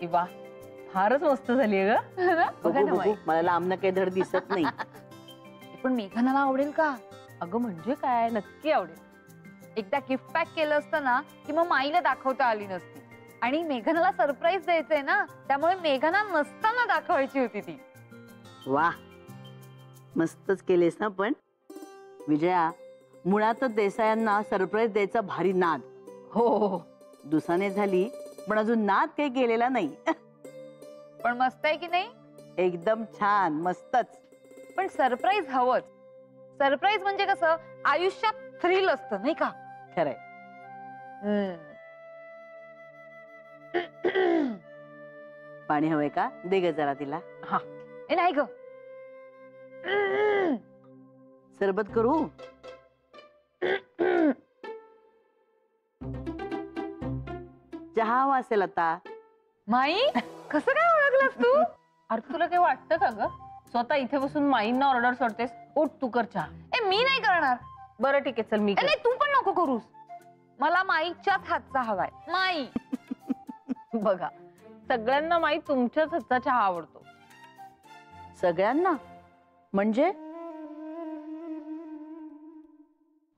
वा, फारच मस्त झाली ग. बघा ना माई. मला लांब काही धड दिसत नाही. पण मेघनाला आवडेल का? अगं म्हणजे काय, नक्की आवडेल. एकदा गिफ्ट पॅक केलं असतं ना की मग माईला दाखवता आली नसती. आणि मेघनाला सरप्राईज द्यायचंय ना, त्यामुळे मेघना नसताना दाखवायची होती ती. वा, मस्तच केलेस ना. पण विजया, मुळातच देसायांना सरप्राईज द्यायचा भारी नाद. हो, दुसाने झाली पण अजून नाद काही केलेला नाही. पण मस्त आहे की नाही? एकदम छान, मस्तच. पण सरप्राईज हवंच. सरप्राईज म्हणजे कसं, आयुष्यात थ्रिल असतं नाही का? खरंय. पाणी हवंय का? दे ग जरा तिला. हा. ए नाही ग. सरबत करू? चहा हवा असेल आता. माई, कसं काय ओळखलंस तू? अरे तुला काही वाटतं का ग? स्वतः इथे बसून माईंना ऑर्डर सोडतेस. उठ तू कर चहा. ए मी नाही करणार. बरं ठीक आहे, चल मी नाही, तू पण नको करूस. मला माईच्याच हातचा हवाय. माई. बघा, सगळ्यांना माई तुमच्याच हातचा चहा आवडतो. सगळ्यांना म्हणजे?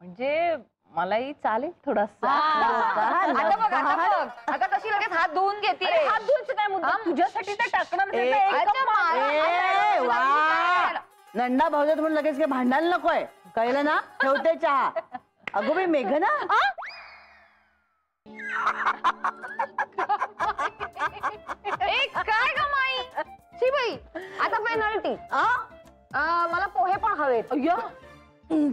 म्हणजे मलाही चालेल थोडासा. आता बघ, आता बघ. आता कशी लगेच हात धुवून घेते. हात धुवायचं काय मुद्दा? तुझ्यासाठी ते टाकणार. नंदा भाऊजात म्हणून लगेच काही भांडायला नकोय, कळलं ना? ठेवते चहा. अगो बाई मेघना, काय ग माई? शी बाई, आता पेनल्टी. मला पोहे पण हवेत.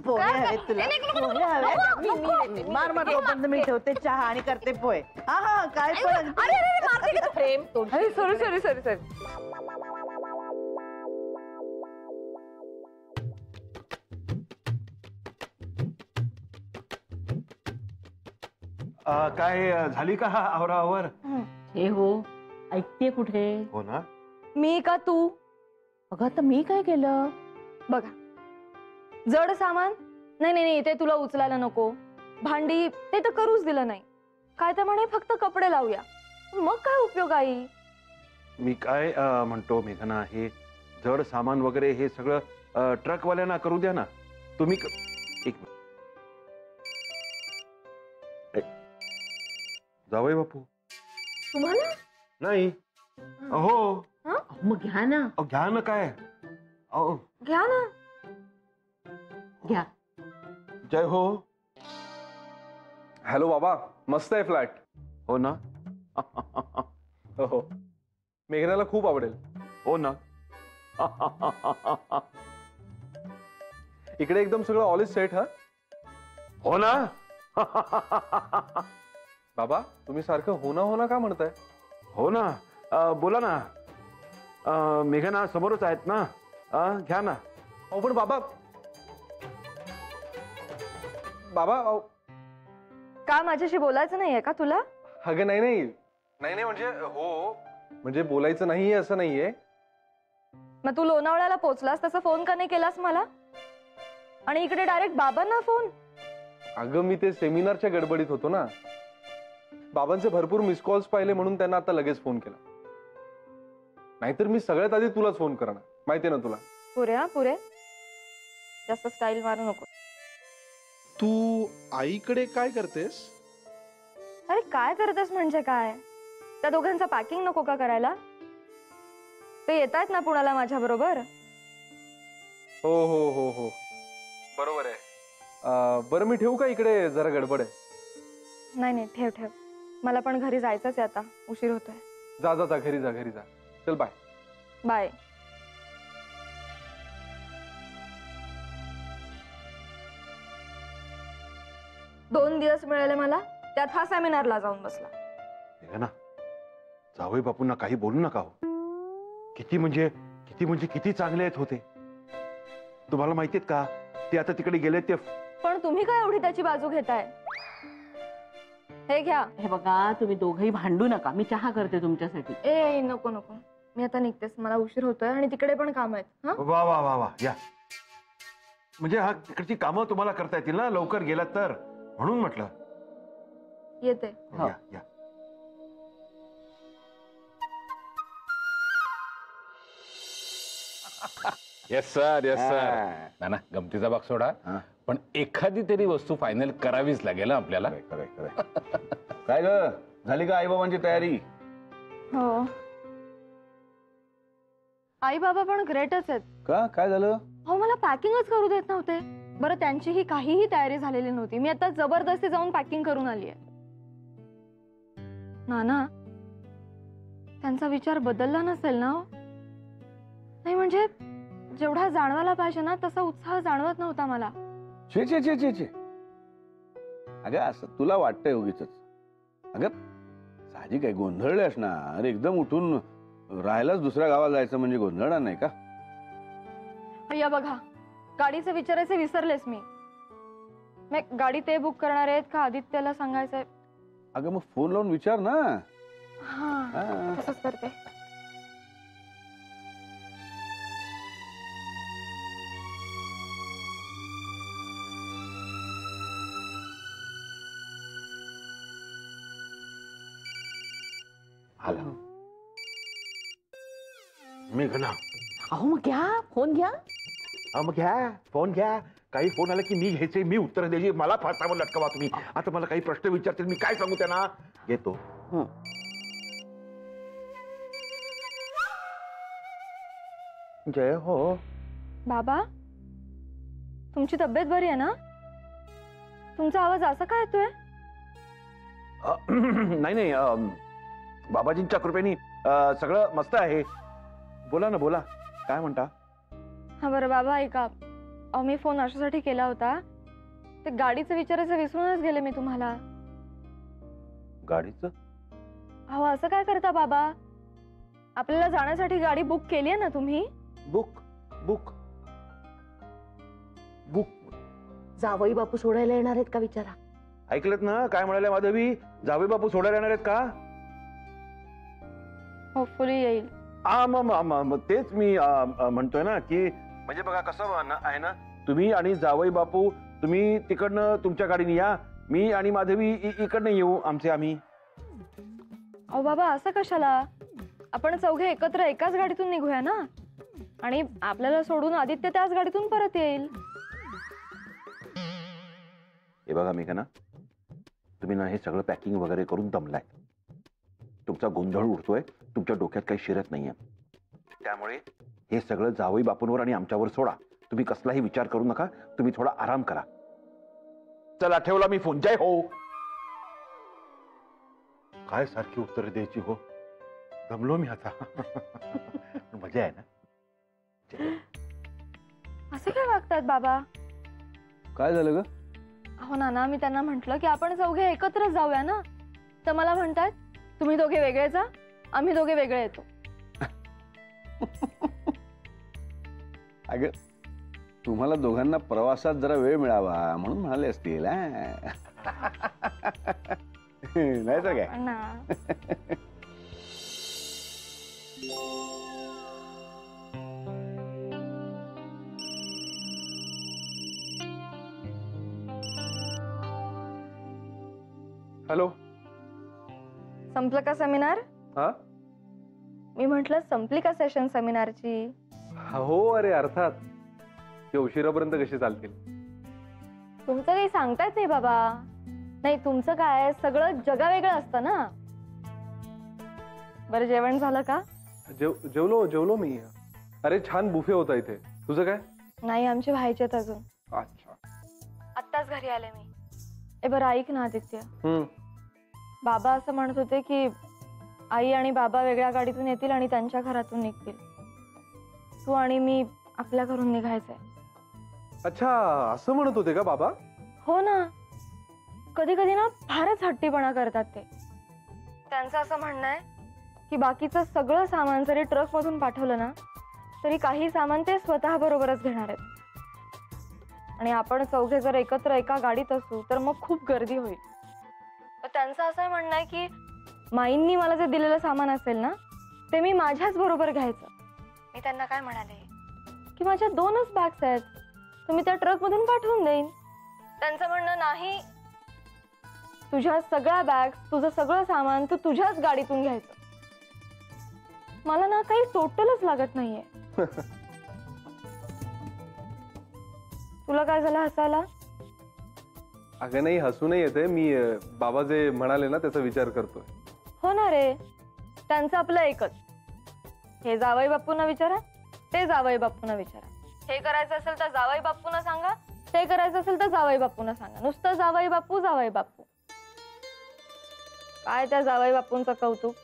पोहे हवेत तुला? पोहे हवेत? मार मार, तोपर्यंत मी ठेवते चहा आणि करते पोहे. हा हा, काय पण प्रेम. Sorry sorry sorry sorry. काय झाली का आवरावर? हे हो, ऐकते कुठे? हो ना. मी का तू? अगं आता मी काय केलं? बघा, जड सामान नाही नाही नाही, ते तुला उचलायला नको. भांडी ते तर करूच दिलं नाही. काय तर म्हणे फक्त कपडे लावूया. मग काय उपयोग आई? मी काय म्हणतो मेघना, हे जड सामान वगैरे हे सगळं ट्रकवाल्यांना करू द्या ना. तुम्ही एक जावई बापू. तुम्हाला नाही. हो, मग घ्या ना. घ्या ना. काय घ्या ना. घ्या. जय हो. हॅलो बाबा, मस्त आहे फ्लॅट. हो ना. हो, मेघनाला खूप आवडेल. हो ना. इकडे एकदम सगळं ऑल इज सेट. हा हो ना. बाबा, तुम्ही सारखं हो ना का म्हणताय? हो ना. बोला ना. मेघना समोरच आहेत ना. घ्या ना. अहो पण बाबा, का माझ्याशी बोलायचं नाहीये का तुला? अगं नाही नाही नाही नाही, म्हणजे हो, म्हणजे बोलायचं नाहीये असं नाहीये. मग तू लोणावळ्याला पोहोचलास तसं फोन का नाही केलास मला? आणि इकडे डायरेक्ट बाबांना फोन? अगं मी ते सेमिनारच्या गडबडीत होतो ना. बाबांचे भरपूर मिस कॉल्स पाहिले म्हणून त्यांना आता लगेच फोन केला. नाहीतर मी सगळ्यात आधी तुलाच फोन करणार, माहितीये ना तुला. पुरे जास्त स्टाईल मारू नको. तू आईकडे काय करतेस? अरे काय करतेस म्हणजे काय? त्या दोघांचं पॅकिंग नको का करायला? ते येत आहेत ना पुण्याला माझ्या बरोबर. हो हो हो हो, बरोबर आहे. बरं मी ठेवू का? इकडे जरा गडबड आहे. नाही नाही, ठेव ठेव. मला पण घरी जायचंच आहे आता, उशीर होतोय. जा जा जा, घरी जा घरी जा. चल बाय. बाय. दोन दिवस मिळाले मला, त्यात हा सेमिनारला जाऊन बसला. ना जावई बापूंना काही बोलू नका हो. किती म्हणजे किती चांगले आहेत होते. तुम्हाला माहितीत का ते आता तिकडे गेले ते. पण तुम्ही काय एवढी त्याची बाजू घेताय? हे घ्या. हे बघा, तुम्ही दोघही भांडू नका. मी चहा करते तुमच्यासाठी. ए नको नको, मी आता निघतेस, मला उशीर होतोय आणि तिकडे पण काम आहेत. वा वा वा वा, या. म्हणजे हा तिकडची कामं तुम्हाला करता येतील ना लवकर गेलात तर, म्हणून म्हटलं. येते. या या. Yes sir yes sir. हा. ना ना गमतीचा भाग सोडा, हा. पण एखादी तरी वस्तू फायनल करावीच लागेल हं आपल्याला. काय ग, झाली का आईबाबांची तयारी? हो. आई बाबा पण ग्रेटच आहेत. का, काय झालं? हो, मला पॅकिंगच करू देत नव्हते. बरं, त्यांचीही काहीही तयारी झालेली नव्हती. मी आता जबरदस्ती जाऊन पॅकिंग करून आली आहे. नाना, त्यांचा विचार बदलला नसेल ना? नाही म्हणजे जेवढा जाणवायला पाहिजे ना तसा उत्साह जाणवत नव्हता मला. छे छे छे छे छे. अगं असं तुला वाटतंय उगीच. अगं साहजिक आहे, गोंधळले असणार. एकदम उठून राहायलाच दुसऱ्या गावाला जायचं म्हणजे गोंधळणार नाही का? अय्या बघा, गाडीचं विचारायचं विसरलेच मी. मग गाडी ते बुक करणार आहेत का आदित्यला सांगायचंय? अगं मग फोन लावून विचार ना. हा, तसंच करते. आला मेघना. अहो मग घ्या, फोन घ्या. मग घ्या फोन घ्या. काही फोन आला की मी घ्यायचे, मी उत्तर द्यायची. मला फासावर लटकवा तुम्ही. आता मला काही प्रश्न विचारतील, मी काय सांगू त्यांना? घेतो. जय हो. बाबा, तुमची तब्येत बरी आहे ना? तुमचा आवाज असा काय येतोय? नाही नाही, बाबाजींच्या कृपेने सगळं मस्त आहे. बोला ना, बोला, काय म्हणता? हा बरं बाबा, ऐका. मी फोन अशासाठी केला होता, ते गाडीचं विचारायचं विसरूनच गेले मी तुम्हाला. गाडीचं? अहो असं काय करता बाबा? आपल्याला जाण्यासाठी गाडी बुक केली आहे ना तुम्ही? बुक बुक बुक जावई बापू सोडायला येणार आहेत का विचारा. ऐकलत ना काय म्हणाले माधवी? जावे बापू सोडायला येणार आहेत का? होपफुली येईल. तेच मी म्हणतोय ना की म्हणजे बघा कसं आहे ना, तुम्ही आणि जावई बापू तुम्ही तिकडनं तुमच्या गाडीने या, मी आणि माधवी इकडनं येऊ आमचे आम्ही. अहो बाबा असं कशाला? आपण चौघे एकत्र एकाच गाडीतून निघूया ना, आणि आपल्याला सोडून आदित्य त्याच गाडीतून परत येईल. हे बघा मेघना, तुम्ही ना हे सगळं पॅकिंग वगैरे करून दमलाय. तुमचा गोंधळ उडतोय, तुमच्या डोक्यात काही शिरत नाहीये. त्यामुळे हे सगळं जावई बापूंवर आणि आमच्यावर सोडा. तुम्ही कसलाही विचार करू नका, तुम्ही थोडा आराम करा. चला ठेवला मी फोन. जय हो. काय सारखी उत्तर द्यायची हो, दमलो मी आता. मजा आहे ना? असे काय वागतात बाबा? काय झालं ग? अहो नाना, मी त्यांना म्हंटल की आपण चौघे एकत्र जाऊया ना, तर मला म्हणतात तुम्ही दोघे वेगळे जा, आम्ही दोघे वेगळे येतो. अगं तुम्हाला दोघांना प्रवासात जरा वेळ मिळावा म्हणून म्हणाले असतील. नाही तर काय ना. हॅलो. संपलं का सेमिनार? हा मी म्हंटल संपली का सेशन सेमिनारची? हो, अरे अर्थात. ते उशिरापर्यंत कशी चालतील? तुमचं काही सांगतायत नाही बाबा. नाही तुमचं काय, सगळं जगावेगळं असतं ना. बरं जेवण झालं का? जेवलो मी. अरे छान बुफे होता इथे. तुझं काय? नाही, आमचे व्हायचेत अजून. अच्छा. आत्ताच घरी आले मी. बरं ऐक ना आदित्य, बाबा असं म्हणत होते की आई आणि बाबा वेगळ्या गाडीतून येतील आणि त्यांच्या घरातून निघतील. तू आणि मी आपल्या घरून निघायचंय. अच्छा, असं म्हणत होते का बाबा? हो ना. कधी कधी ना फारच हट्टीपणा करतात ते. त्यांचं असं म्हणणं आहे की बाकीचं सगळं सामान जरी ट्रक मधून पाठवलं ना, तरी काही सामान ते स्वतः बरोबरच घेणार आहेत. आणि आपण चौघे जर एकत्र एका गाडीत असू तर मग खूप गर्दी होईल. त्यांचं असं म्हणणं आहे की माईंनी मला जे दिलेलं सामान असेल ना, ते मी माझ्याच बरोबर घ्यायचं. मी त्यांना काय म्हणाले की माझ्या 2च बॅग्स आहेत, तुम्ही त्या ट्रक मधून पाठवून देईन. त्यांचं म्हणणं नाही, तुझ्या सगळ्या बॅग्स, तुझं सगळं सामान तू तुझ्याच गाडीतून घ्यायचं. मला ना काही टोटलच लागत नाहीये. तुला काय झालं हसायला? अगं नाही, हसू नाही येते, मी बाबा जे म्हणाले ना त्याचा विचार करतोय. हो ना रे, त्यांचं आपलं एकच. हे जावई बापूंना विचारा, ते जावई बापूंना विचारा. हे करायचं असेल तर जावई बापूंना सांगा, ते करायचं असेल तर जावई बापूंना सांगा. नुसतं जावई बापू जावई बापू. काय त्या जावई बापूंचं कौतुक.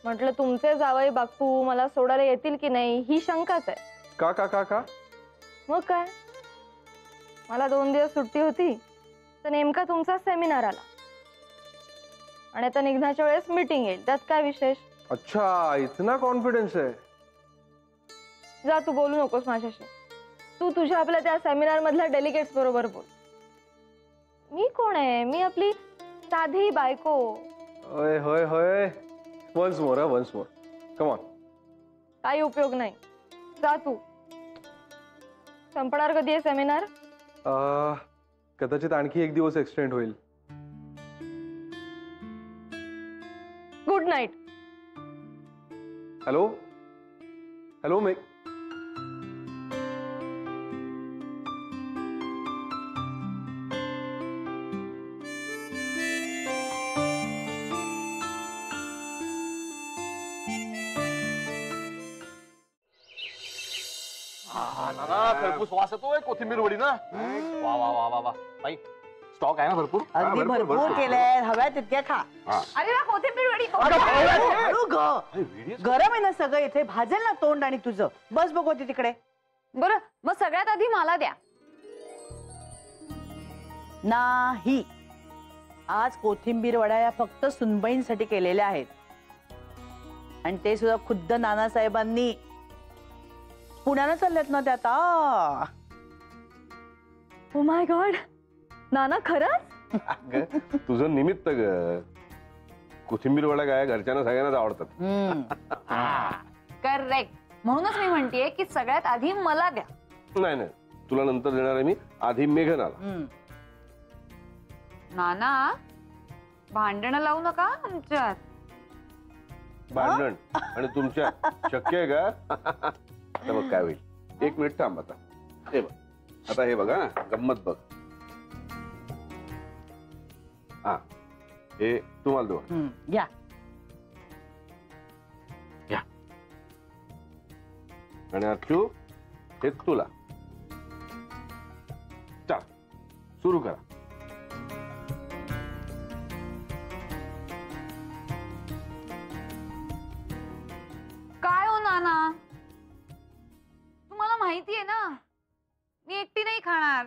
म्हटलं तुमचे जावई बापू मला सोडायला येतील की नाही ही शंकाच आहे. का का का का मग काय, मला 2 दिवस सुट्टी होती तर नेमका तुमचा सेमिनार आला आणि आता निघण्याच्या वेळेस मीटिंग येईल. त्यात काय विशेष? अच्छा, इतना कॉन्फिडन्स आहे. जा, तू बोलू नकोस माझ्याशी. तू तुझ्या आपल्या त्या सेमिनार मधल्या डेलिगेट्स बरोबर बोल. मी कोण आहे? मी आपली साधी बायको. होय होय होय. Once more, once more, come on. काही उपयोग नाही. जा तू. संपणार कधी आहे सेमिनार? कदाचित आणखी 1 दिवस एक्सटेंड होईल. Good night. हॅलो हॅलो मेघ. खरपूस वास येतोय कोथिंबीर वडी ना. वा वा वा वा वा. बाई स्टॉक आहे ना भरपूर? अगदी भरपूर केलंय, हव्या तितक्या खा. अरे वा, कोथिंबीर वडी. हळू ग, गरम आहे ना सगळं इथे, भाजेल ना तोंड आणि तुझं. बस बघू तिकडे. बरं, मग सगळ्यात आधी मला द्या. नाही, आज कोथिंबीर वड्या या फक्त सुनबाईंसाठी केलेल्या आहेत आणि ते सुद्धा खुद्द नानासाहेबांनी. पुण्याला चालल्यात ना त्या आता. ओ माय गॉड, नाना खरंच? अगं, तुझं निमित्त ग. कोथिंबीर वडा काय घरच्यांना सगळ्यांनाच आवडतात. करेक्ट. म्हणूनच मी म्हणतेय की सगळ्यात आधी मला द्या. नाही नाही, तुला नंतर देणार आहे मी. आधी मेघनाला. नाना, भांडणं लावू नका आमच्यात. भांडण आणि तुमच्या शक्य आहे का? आता बघ काय होईल. 1 मिनिट थांब. आता हे बघ, आता हे बघा, गंमत बघ. हा, हे तुम्हाला दो. घ्या. आणि अच्चू, हे तुला. चल सुरू करा. काय हो नाना, तुम्हाला माहिती आहे ना मी एकटी नाही खाणार.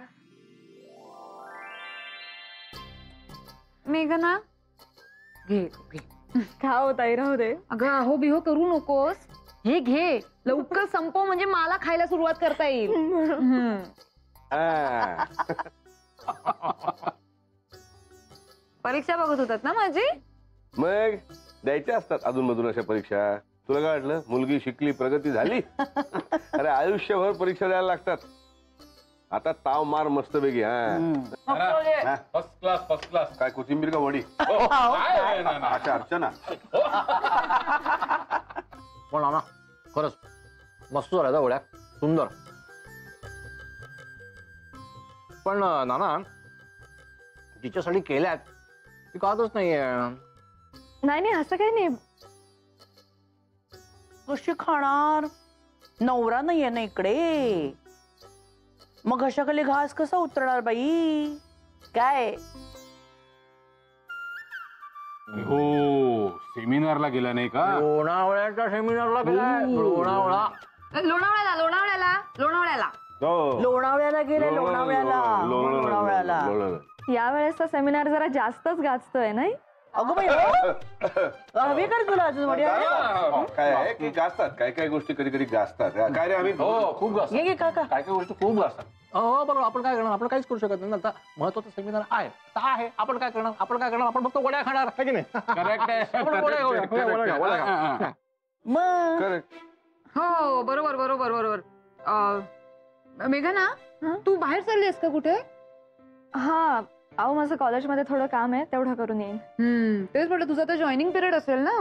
मेघना घे घे. खा हो ताई, राहू दे. अगं अहो बिहो करू नकोस. हे घे, लवकर संपव म्हणजे मला खायला सुरुवात करता येईल. परीक्षा बघत होतात ना माझी? मग द्यायच्या असतात अधून मधून अशा परीक्षा. तुला काय वाटलं मुलगी शिकली प्रगती झाली? अरे आयुष्यभर परीक्षा द्यायला लागतात. आता ताव मार मस्त पैकी. First class first class. काय कोथिंबीर का वडी? अच्छा अर्चना. पण नाना खरंच मस्त झाल्या वड्या, सुंदर. पण नाना, जिच्यासाठी केल्यात ती खातच नाहीये. नाही नाही, असं काही नाही. कशी खाणार? नवरा नाहीये ना इकडे, मग घशाखाली घास कसा उतरणार बाई? काय हो, सेमिनारला गेला नाही का? लोणावळ्याच्या सेमिनारला गेलाय. लोणावळा. लोणावळ्याला लोणावळ्याला लोणावळ्याला लोणावळ्याला गेले? लोणावळ्याला. या वेळेसचा सेमिनार जरा जास्तच गाजतोय नाही? अगं बाई, हवी कर तुला अजून वड्या? काय आहे की गाजतात काय काय गोष्टी कधी कधी गाजतात. काय रे आम्ही हो, खूप गाजतात. घे काका. काय काय गोष्टी खूप गाजतात. हो बरोबर. आपण काय करणार? आपण काहीच करू शकत नाही. आता महत्वाचं सेमिनार आहे. आपण काय करणार? आपण फक्त वड्या खाणार आहे की नाही? करेक्ट आहे. मग करेक्ट. हो बरोबर बरोबर बरोबर. मेघना, तू बाहेर चाललीस का कुठे? हा, अहो माझं कॉलेजमध्ये थोडं काम आहे, तेवढं करून येईन. तेच म्हटलं, तुझा तर जॉईनिंग पिरियड असेल ना?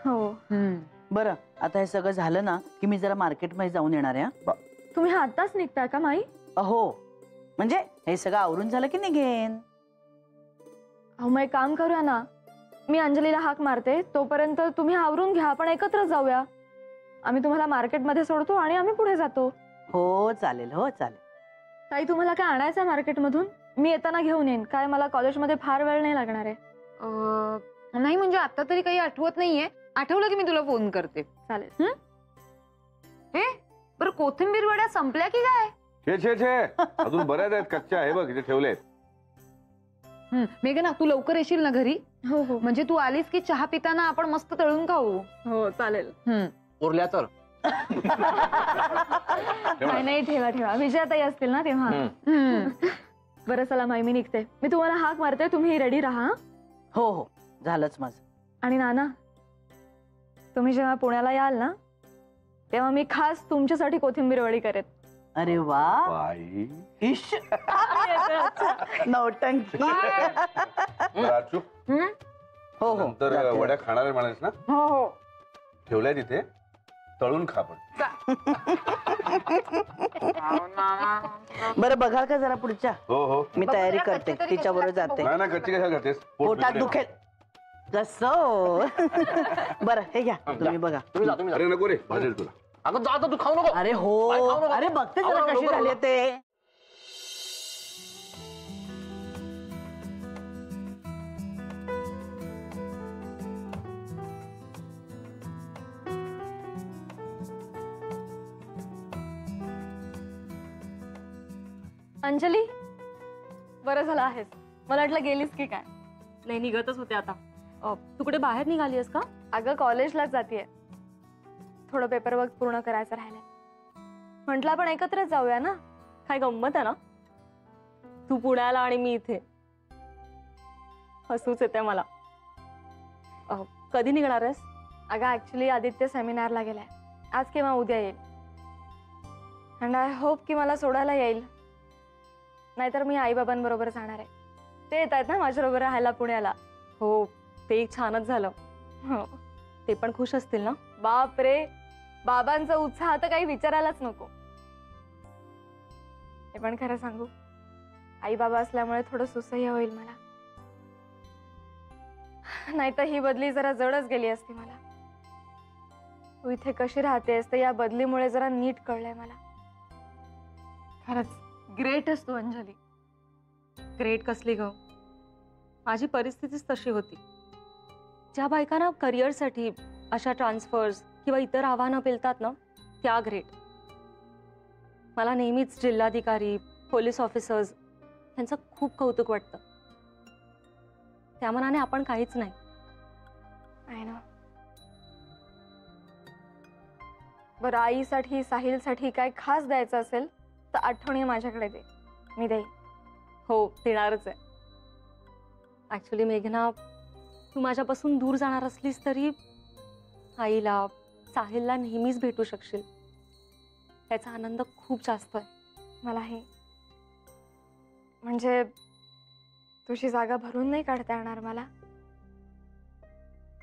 हो. बरं, आता हे सगळं झालं ना की मी जरा मार्केटमध्ये जाऊन येणार आहे. तुम्ही आताच निघताय का माई? हो, म्हणजे हे सगळं आवरून झालं की निघेन. अहो मग एक काम करूया ना, मी अंजलीला हाक मारते, तोपर्यंत तुम्ही आवरून घ्या, आपण एकत्र जाऊया. आम्ही तुम्हाला मार्केटमध्ये सोडतो आणि आम्ही पुढे जातो. हो चालेल, हो चालेल. ताई तुम्हाला काय आणायचं आहे मार्केटमधून? मी येताना घेऊन येईन. काय मला कॉलेजमध्ये फार वेळ नाही लागणार आहे. नाही म्हणजे आता तरी काही आठवत नाहीये. आठवलं की मी तुला फोन करते. चालेल. हे बरं, कोथिंबीर वड्या संपल्या की काय? छे छे छे अजून बऱ्याच आहेत कच्च्या. हे बघ इथे ठेवलेत. मेघना तू लवकर येशील ना घरी? हो हो म्हणजे तू आलीस की चहा पिताना आपण मस्त तळून खाऊ. हो चालेल. उरल्या तर नाही नाही, ठेवा ठेवा. विजयाताई असतील ना तेव्हा. बरं चला माई, मी निघते. मी तुम्हाला हाक मारते, तुम्ही रेडी राहा. हो हो झालंच माझं. आणि नाना, तुम्ही जेव्हा पुण्याला याल ना, तेव्हा मी खास तुमच्यासाठी कोथिंबीर वडी करेन. अरे वा. बाई इश. नौटंकी. राजू हो हो नंतर जाते. वड्या खाणार आहे म्हणालीस ना? हो हो. ठेवल्या तिथे, तळून खा पण. बरं बघाल का जरा पुढच्या? हो हो. मी तयारी बघूया, करते, कच्ची तरी तिच्या बरोबर कशी लागते जाते. नाही ना, कच्ची कशाला खातेस? पोट पोटात बिघडेल. दुखेल. कसं? बरं हे घ्या, तुम्ही बघा. तुम्ही जा, तुम्ही जा. अरे नको रे, भाजेल तुला. अगं जा आता, तू खाऊ नको. अरे हो, काय खाऊ नको? अरे बघते खाऊ जरा नको, कशी नको, झाली नको. ते. अंजली, बरं झालं आहेस. मला वाटलं गेलीस की काय. नाही, निघतच होते आता. तू कुठे बाहेर निघाली आहेस का? अगं कॉलेजलाच जातीये. थोडं पेपरवर्क पूर्ण करायचं राहिलंय. म्हटलं आपण एकत्रच जाऊया ना. काय गंमत आहे ना, तू पुण्याला आणि मी इथे. हसूच येते मला. कधी निघणार आहेस? अगं ऍक्च्युली आदित्य सेमिनारला गेलाय. आज किंवा उद्या येईल. अँड आय होप की मला सोडायला येईल. नाहीतर मी आई बाबांबरोबर जाणार आहे. ते येत आहेत ना माझ्याबरोबर राहायला पुण्याला. हो, ते एक छानच झालं. हो, ते पण खुश असतील ना? बाप रे, बाबांचा उत्साह तर काही विचारायलाच नको. हे पण खरं सांगू, आई बाबा असल्यामुळे थोडं सुसह्य होईल मला. नाहीतर ही बदली जरा जडच गेली असती मला. तू इथे कशी राहतेस तर या बदलीमुळे जरा नीट कळलंय मला. खरंच ग्रेट असतो अंजली. ग्रेट कसली ग? माझी परिस्थितीच तशी होती. ज्या बायकांना करिअरसाठी अशा ट्रान्सफर्स किंवा इतर आव्हानं पेलतात ना, त्या ग्रेट. मला नेहमीच जिल्हाधिकारी, पोलीस ऑफिसर्स यांचं खूप कौतुक वाटतं. त्या मनाने आपण काहीच नाही. बरं, आईसाठी साहिलसाठी काय खास द्यायचं असेल तर आठवणी माझ्याकडे दे, मी देईन. हो, देणारच आहे. ऍक्च्युली मेघना, तू माझ्यापासून दूर जाणार असलीस तरी आईला, साहिलला नेहमीच भेटू शकशील. त्याचा आनंद खूप जास्त आहे मलाही. म्हणजे तुझी जागा भरून नाही काढता येणार मला,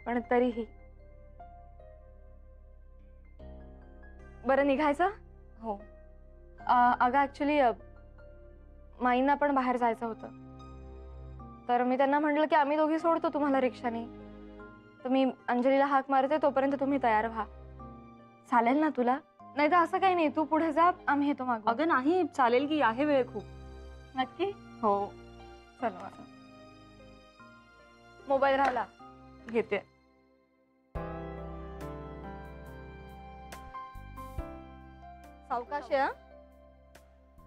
पण तरीही. बरं, निघायचं? हो. अगं ऍक्च्युली माईंना पण बाहेर जायचं होतं. तर मी त्यांना म्हटलं की आम्ही दोघी सोडतो तुम्हाला रिक्षाने. तर मी अंजलीला हाक मारते, तोपर्यंत तुम्ही तयार व्हा. चालेल ना तुला? नाही तर असं काही नाही, तू पुढे जा, आम्ही येतो मागून. अगं नाही, चालेल की, आहे वेळ खूप. नक्की? हो. चल, मोबाईल राहिला, घेते. सावकाश आहे.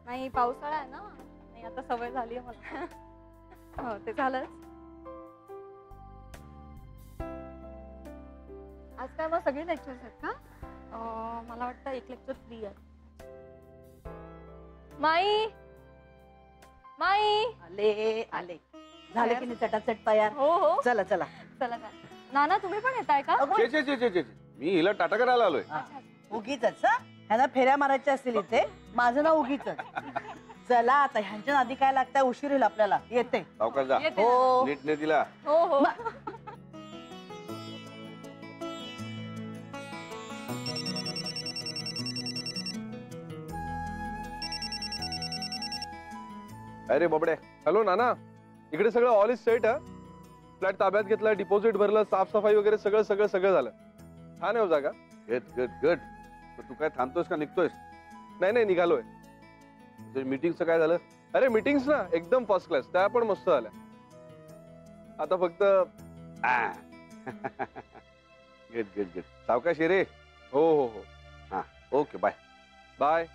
नाही, पावसाळा आहे ना. नाही, आता सवय झाली आहे मला. हो, ते झालंच. आज काय मग सगळे लेक्चर्स आहेत का? मला वाटतं एक लेक्चर फ्री आहे. माई, माई. आले आले. झाले की नाही चटाचट तयार? हो हो, चला चला. चला चला. नाना, तुम्ही पण येताय का? छे छे छे छे छे. मी हिला टाटा करायला आलोय. उगीच ह्यांना फेऱ्या मारायच्या असतील इथे. माझं नाव उगीच. चला आता, ह्यांच्या नादी काय लागताय, उशीर होईल आपल्याला. येते. सावकाश जा. हो नीट ने तिला. हो हो. अरे बाबड्या. हॅलो नाना, इकडे सगळं ऑल इज सेट. फ्लॅट ताब्यात घेतला, डिपॉझिट भरलं, साफसफाई वगैरे सगळं सगळं सगळं झालं. छान आहे हो जागा. Good good good. तू काय थांबतोस का निघतोयस? नाही नाही, निघालोय. मीटिंगचं काय झालं? अरे मीटिंग्स ना एकदम फर्स्ट क्लास, त्या पण मस्त झाल्या. आता फक्त गुड गुड गुड. सावकाश ये रे. हो हो हो. हा ओके बाय. बाय.